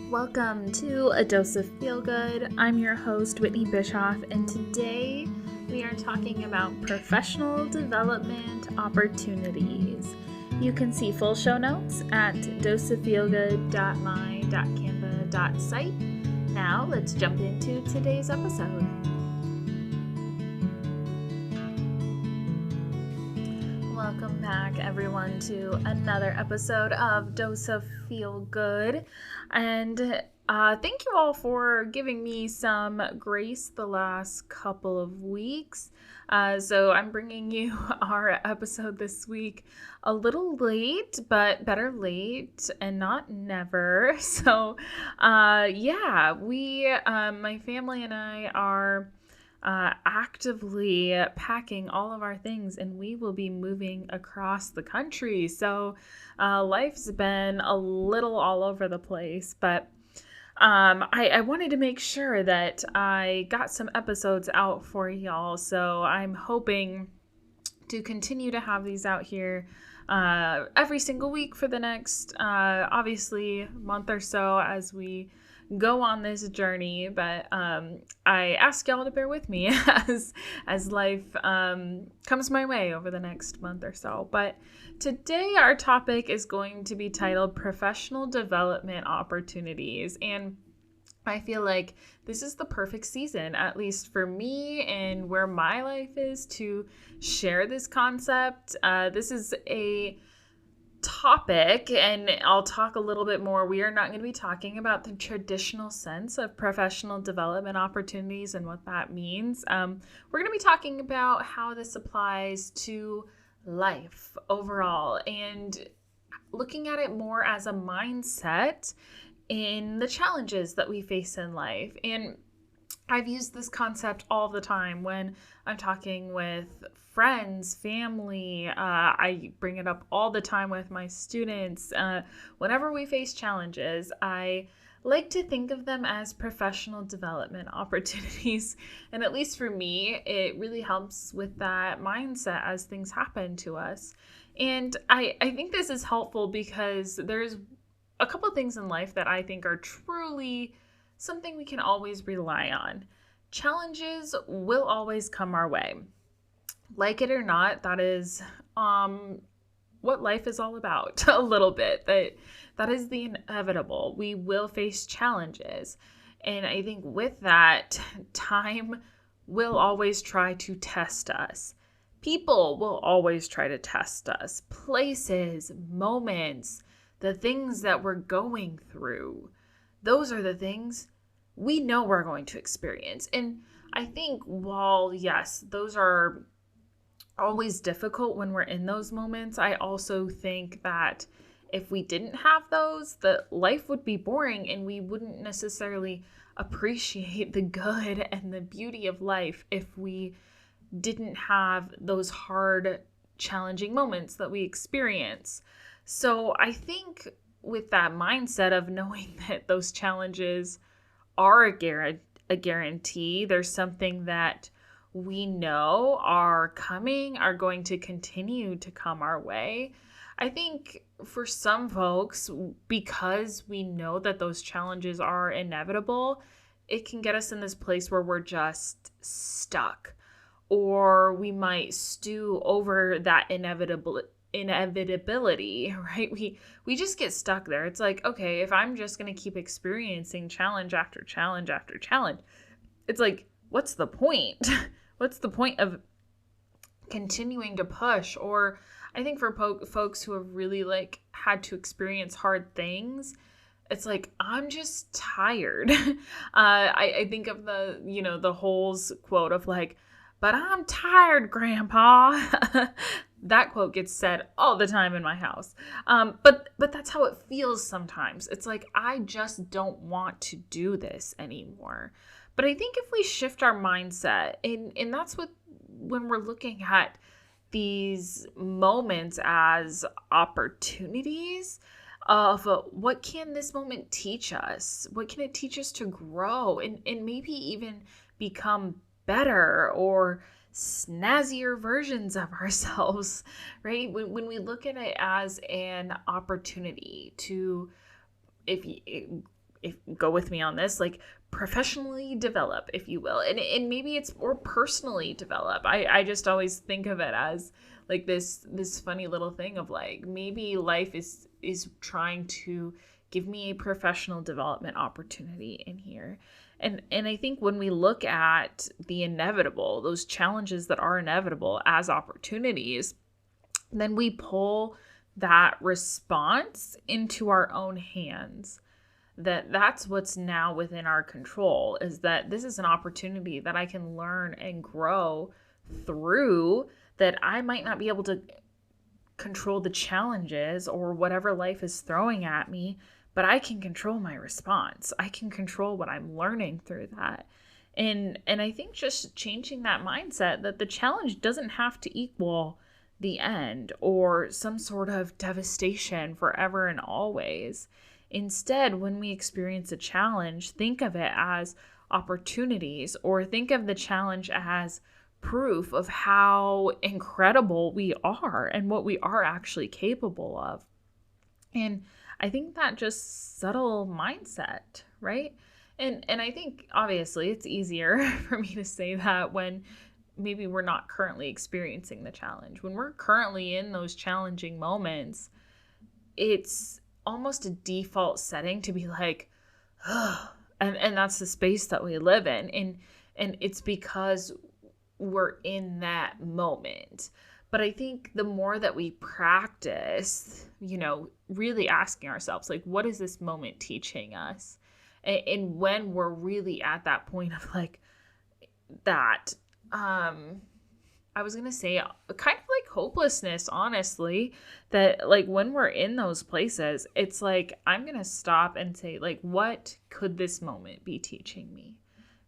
Welcome to A Dose of Feel Good. I'm your host, Whitney Bischoff, and today we are talking about professional development opportunities. You can see full show notes at doseoffeelgood.my.canva.site. Now let's jump into today's episode. Welcome back, everyone, to another episode of Dose of Feel Good. And thank you all for giving me some grace the last couple of weeks. So I'm bringing you our episode this week a little late, but better late and not never. So my family and I are actively packing all of our things, and we will be moving across the country. So life's been a little all over the place, but I wanted to make sure that I got some episodes out for y'all. So I'm hoping to continue to have these out here every single week for the next, obviously, month or so as we go on this journey. But I ask y'all to bear with me as life comes my way over the next month or so. But today our topic is going to be titled Professional Development Opportunities. And I feel like this is the perfect season, at least for me and where my life is, to share this concept. This is a topic, and I'll talk a little bit more. We are not going to be talking about the traditional sense of professional development opportunities and what that means. We're going to be talking about how this applies to life overall and looking at it more as a mindset in the challenges that we face in life. And I've used this concept all the time when I'm talking with friends, family. I bring it up all the time with my students. Whenever we face challenges, I like to think of them as professional development opportunities. And at least for me, it really helps with that mindset as things happen to us. And I think this is helpful because there's a couple of things in life that I think are truly something we can always rely on. Challenges will always come our way. Like it or not, that is what life is all about a little bit. That is the inevitable. We will face challenges. And I think with that, time will always try to test us. People will always try to test us. Places, moments, the things that we're going through. Those are the things we know we're going to experience. And I think while, yes, those are always difficult when we're in those moments, I also think that if we didn't have those, that life would be boring and we wouldn't necessarily appreciate the good and the beauty of life if we didn't have those hard, challenging moments that we experience. So I think with that mindset of knowing that those challenges are a guarantee, there's something that we know are coming, are going to continue to come our way. I think for some folks, because we know that those challenges are inevitable, it can get us in this place where we're just stuck, or we might stew over that inevitability, right? We just get stuck there. It's like, okay, if I'm just going to keep experiencing challenge after challenge after challenge, it's like, what's the point? What's the point of continuing to push? Or I think for folks who have really had to experience hard things, it's like, I'm just tired. I think of the Holes quote of but I'm tired, Grandpa. That quote gets said all the time in my house. But that's how it feels sometimes. It's like, I just don't want to do this anymore. But I think if we shift our mindset, and that's when we're looking at these moments as opportunities of what can this moment teach us? What can it teach us to grow and maybe even become better or snazzier versions of ourselves, right? When we look at it as an opportunity to, if you if go with me on this, like professionally develop, if you will. And maybe it's or personally develop. I just always think of it as like this funny little thing of like maybe life is trying to give me a professional development opportunity in here. And I think when we look at the inevitable, those challenges that are inevitable as opportunities, then we pull that response into our own hands. That's what's now within our control, is that this is an opportunity that I can learn and grow through, that I might not be able to control the challenges or whatever life is throwing at me, but I can control my response. I can control what I'm learning through that. And I think just changing that mindset that the challenge doesn't have to equal the end or some sort of devastation forever and always. Instead, when we experience a challenge, think of it as opportunities, or think of the challenge as proof of how incredible we are and what we are actually capable of. And I think that just subtle mindset, right? And I think obviously it's easier for me to say that when maybe we're not currently experiencing the challenge. When we're currently in those challenging moments, it's almost a default setting to be like, oh, and that's the space that we live in. And it's because we're in that moment. But I think the more that we practice, really asking ourselves, like, what is this moment teaching us? And when we're really at that point of like that, I was going to say kind of like hopelessness, honestly, that like when we're in those places, it's like, I'm going to stop and say, like, what could this moment be teaching me?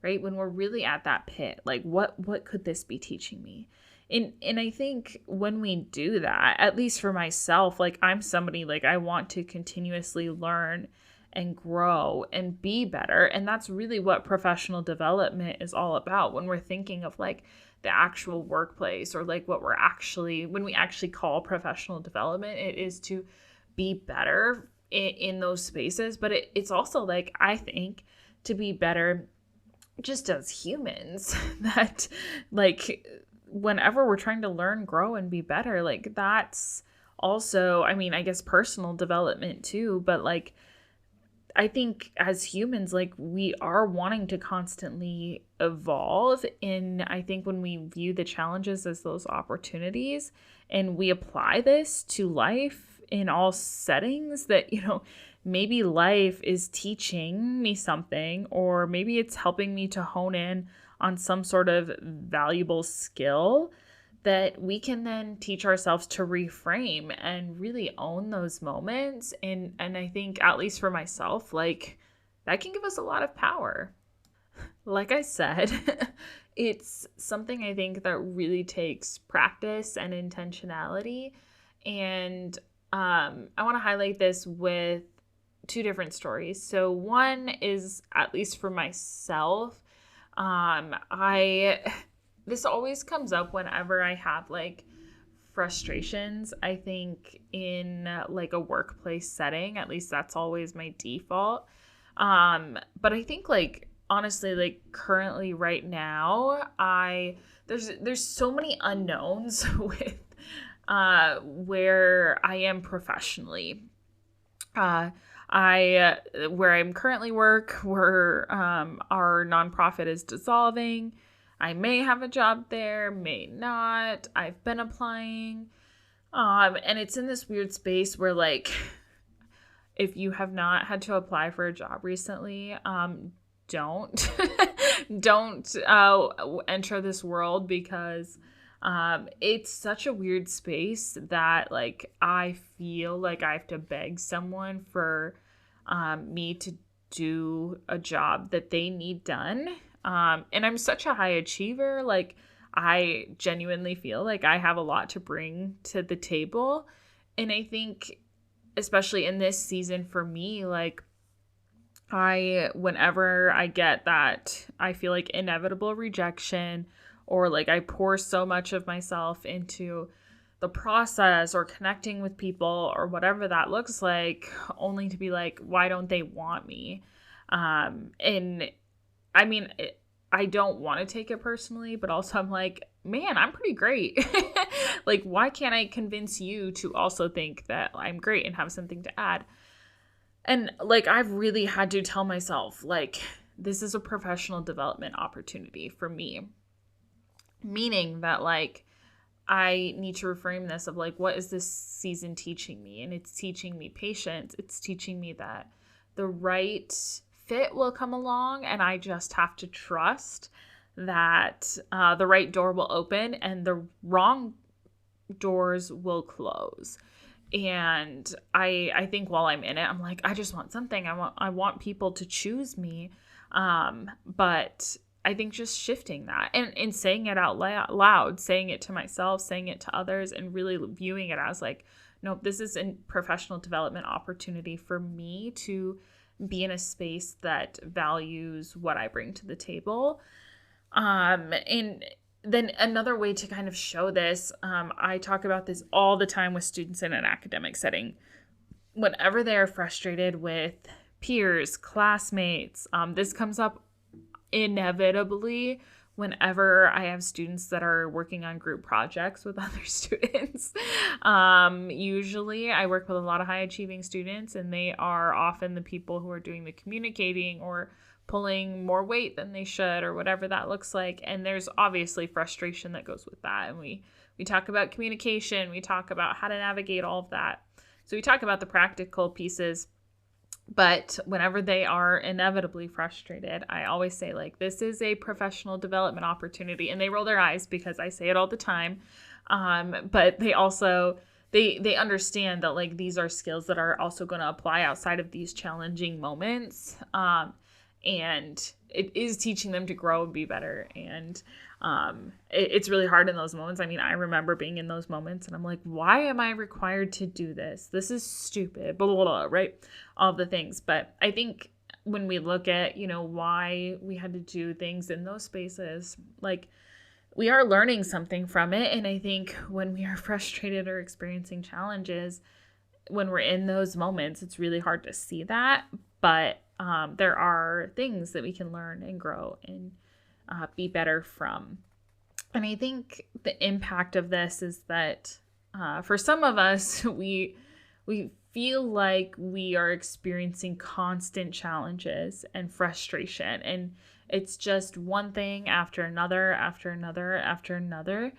Right? When we're really at that pit, like what could this be teaching me? And I think when we do that, at least for myself, like I'm somebody like I want to continuously learn and grow and be better. And that's really what professional development is all about when we're thinking of like the actual workplace, or like what when we actually call professional development, it is to be better in those spaces. But it's also like, I think, to be better just as humans, that like whenever we're trying to learn, grow, and be better, like that's also, I mean, I guess personal development too, but like I think as humans, like we are wanting to constantly evolve. And I think when we view the challenges as those opportunities and we apply this to life in all settings, that, maybe life is teaching me something, or maybe it's helping me to hone in on some sort of valuable skill that we can then teach ourselves to reframe and really own those moments. And I think, at least for myself, like that can give us a lot of power. Like I said, it's something I think that really takes practice and intentionality. And I want to highlight this with two different stories. So one is, at least for myself, this always comes up whenever I have like frustrations, I think, in like a workplace setting. At least that's always my default. But I think like honestly, like currently right now, there's so many unknowns with where I am professionally. Where I'm currently where our nonprofit is dissolving. I may have a job there, may not. I've been applying. And it's in this weird space where, like, if you have not had to apply for a job recently, don't don't enter this world, because it's such a weird space that like I feel like I have to beg someone for me to do a job that they need done. And I'm such a high achiever. Like I genuinely feel like I have a lot to bring to the table. And I think especially in this season for me, like whenever I get that, I feel like inevitable rejection, or like I pour so much of myself into the process or connecting with people or whatever that looks like, only to be like, why don't they want me? And I mean, I don't want to take it personally, but also I'm like, man, I'm pretty great. Like, why can't I convince you to also think that I'm great and have something to add? And like, I've really had to tell myself, like, this is a professional development opportunity for me. Meaning that, like, I need to reframe this of like, what is this season teaching me? And it's teaching me patience. It's teaching me that the right fit will come along, and I just have to trust that the right door will open and the wrong doors will close. And I think while I'm in it, I'm like, I just want something. I want people to choose me. But I think just shifting that and saying it out loud, saying it to myself, saying it to others, and really viewing it as like, nope, this is a professional development opportunity for me to be in a space that values what I bring to the table. And then another way to kind of show this, I talk about this all the time with students in an academic setting. Whenever they are frustrated with peers, classmates, this comes up inevitably whenever I have students that are working on group projects with other students. Usually I work with a lot of high achieving students, and they are often the people who are doing the communicating or pulling more weight than they should, or whatever that looks like. And there's obviously frustration that goes with that. And we talk about communication, we talk about how to navigate all of that. So we talk about the practical pieces. But whenever they are inevitably frustrated, I always say, like, this is a professional development opportunity. And they roll their eyes because I say it all the time. But they also, they understand that, like, these are skills that are also going to apply outside of these challenging moments. And it is teaching them to grow and be better. And it's really hard in those moments. I mean, I remember being in those moments and I'm like, why am I required to do this? This is stupid, blah, blah, blah, right? All the things. But I think when we look at, why we had to do things in those spaces, like, we are learning something from it. And I think when we are frustrated or experiencing challenges, when we're in those moments, it's really hard to see that. But there are things that we can learn and grow and be better from. And I think the impact of this is that for some of us, we feel like we are experiencing constant challenges and frustration. And it's just one thing after another, after another, after another.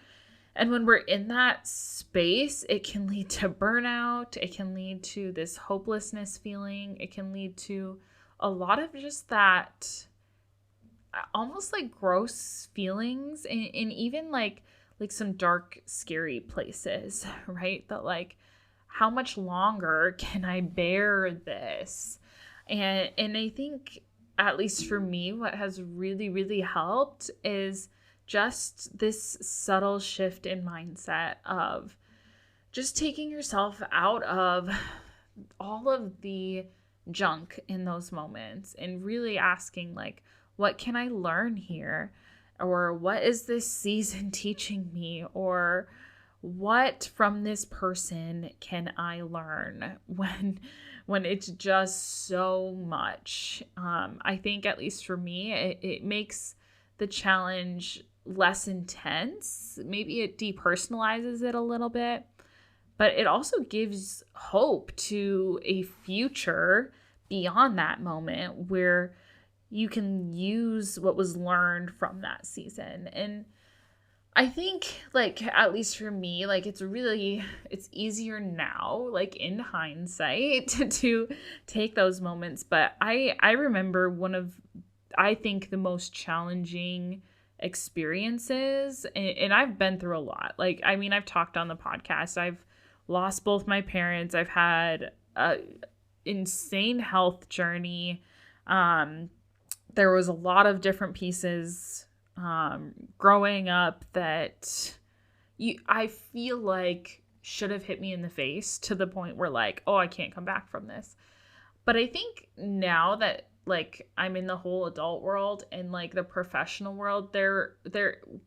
And when we're in that space, it can lead to burnout. It can lead to this hopelessness feeling. It can lead to a lot of just that almost like gross feelings and even like some dark, scary places, right? That like, how much longer can I bear this? And I think, at least for me, what has really, really helped is just this subtle shift in mindset of just taking yourself out of all of the junk in those moments and really asking, like, what can I learn here? Or what is this season teaching me? Or what from this person can I learn when it's just so much? I think, at least for me, it makes the challenge less intense. Maybe it depersonalizes it a little bit, but it also gives hope to a future beyond that moment where you can use what was learned from that season. And I think, like, at least for me, like, it's easier now, like, in hindsight to take those moments. But I remember one of, I think, the most challenging experiences, and I've been through a lot. Like, I mean, I've talked on the podcast, I've lost both my parents, I've had a insane health journey. There was a lot of different pieces growing up that I feel like should have hit me in the face to the point where, like, oh, I can't come back from this. But I think now that like I'm in the whole adult world and like the professional world, there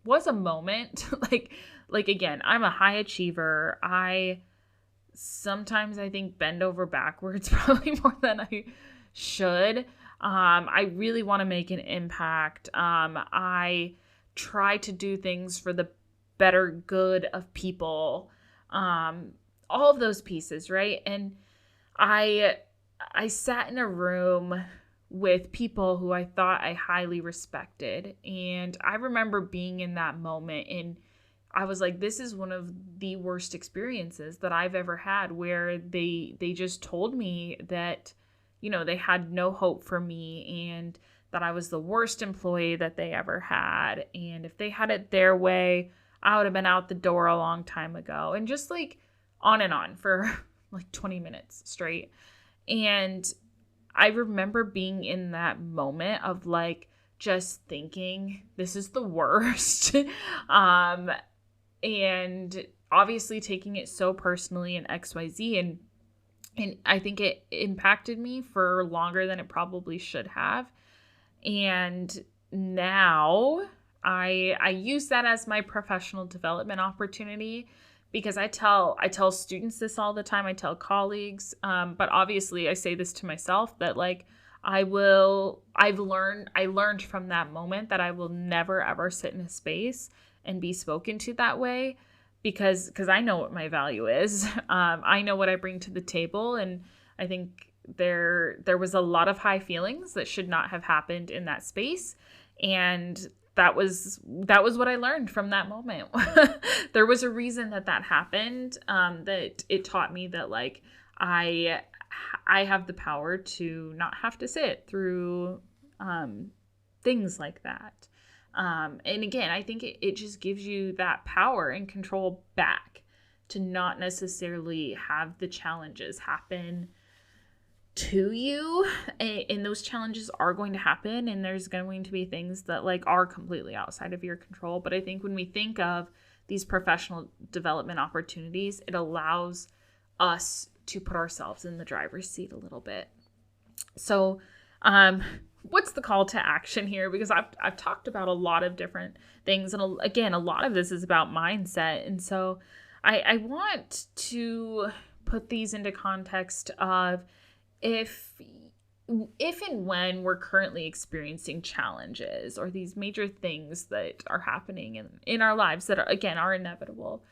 was a moment like again, I'm a high achiever. I sometimes I think bend over backwards probably more than I should. I really want to make an impact. I try to do things for the better good of people. All of those pieces, right? And I I sat in a room with people who I thought I highly respected, and I remember being in that moment, and I was like, this is one of the worst experiences that I've ever had, where they just told me that, they had no hope for me, and that I was the worst employee that they ever had. And if they had it their way, I would have been out the door a long time ago. And just like on and on for like 20 minutes straight. And I remember being in that moment of like just thinking, this is the worst. And obviously taking it so personally and XYZ, and I think it impacted me for longer than it probably should have. And now I use that as my professional development opportunity, because I tell students this all the time. I tell colleagues, but obviously I say this to myself, that like I learned from that moment that I will never ever sit in a space and be spoken to that way, because I know what my value is. I know what I bring to the table, and I think there was a lot of high feelings that should not have happened in that space, and that was what I learned from that moment. There was a reason that happened, that it taught me that like I have the power to not have to sit through things like that. And again, I think it just gives you that power and control back to not necessarily have the challenges happen to you. And those challenges are going to happen, and there's going to be things that like are completely outside of your control. But I think when we think of these professional development opportunities, it allows us to put ourselves in the driver's seat a little bit. So, what's the call to action here? Because I've talked about a lot of different things. And again, a lot of this is about mindset. And so I want to put these into context of if and when we're currently experiencing challenges or these major things that are happening in our lives that are inevitable.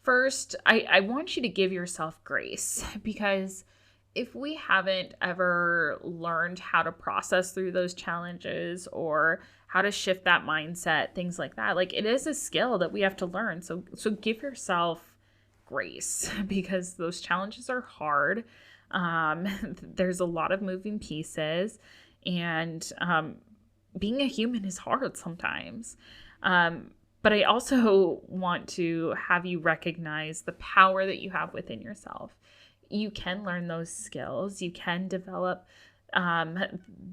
First, I want you to give yourself grace, because if we haven't ever learned how to process through those challenges or how to shift that mindset, things like that, like it is a skill that we have to learn. So give yourself grace, because those challenges are hard. There's a lot of moving pieces, and being a human is hard sometimes. But I also want to have you recognize the power that you have within yourself. You can learn those skills. You can develop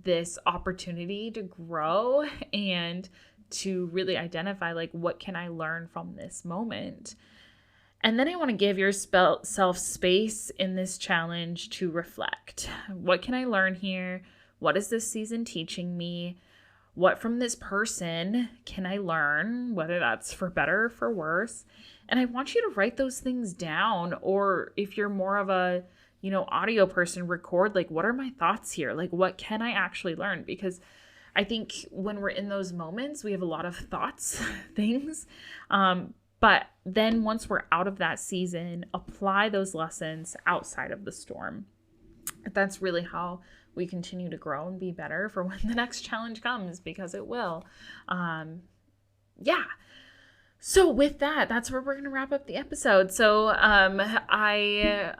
this opportunity to grow and to really identify, like, what can I learn from this moment? And then I want to give yourself space in this challenge to reflect. What can I learn here? What is this season teaching me? What from this person can I learn, whether that's for better or for worse? And I want you to write those things down, or if you're more of a, audio person, record, like, what are my thoughts here? Like, what can I actually learn? Because I think when we're in those moments, we have a lot of thoughts, things. But then once we're out of that season, apply those lessons outside of the storm. That's really how we continue to grow and be better for when the next challenge comes, because it will. So with that, that's where we're going to wrap up the episode. So I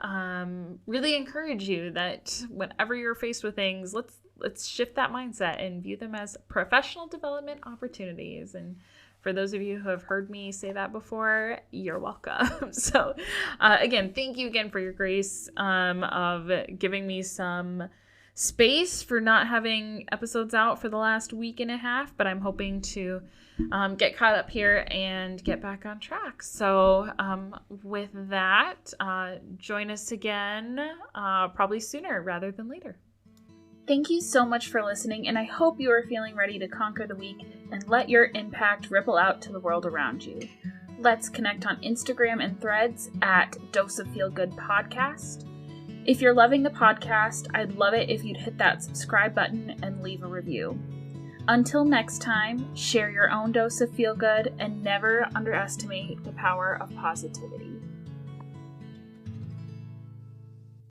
really encourage you that whenever you're faced with things, let's shift that mindset and view them as professional development opportunities. And for those of you who have heard me say that before, you're welcome. So again, thank you again for your grace of giving me some space for not having episodes out for the last week and a half, but I'm hoping to get caught up here and get back on track. So with that, join us again probably sooner rather than later. Thank you so much for listening, and I hope you are feeling ready to conquer the week and let your impact ripple out to the world around you. Let's connect on Instagram and Threads at Dose of Feel Good Podcast. If you're loving the podcast, I'd love it if you'd hit that subscribe button and leave a review. Until next time, share your own dose of feel good and never underestimate the power of positivity.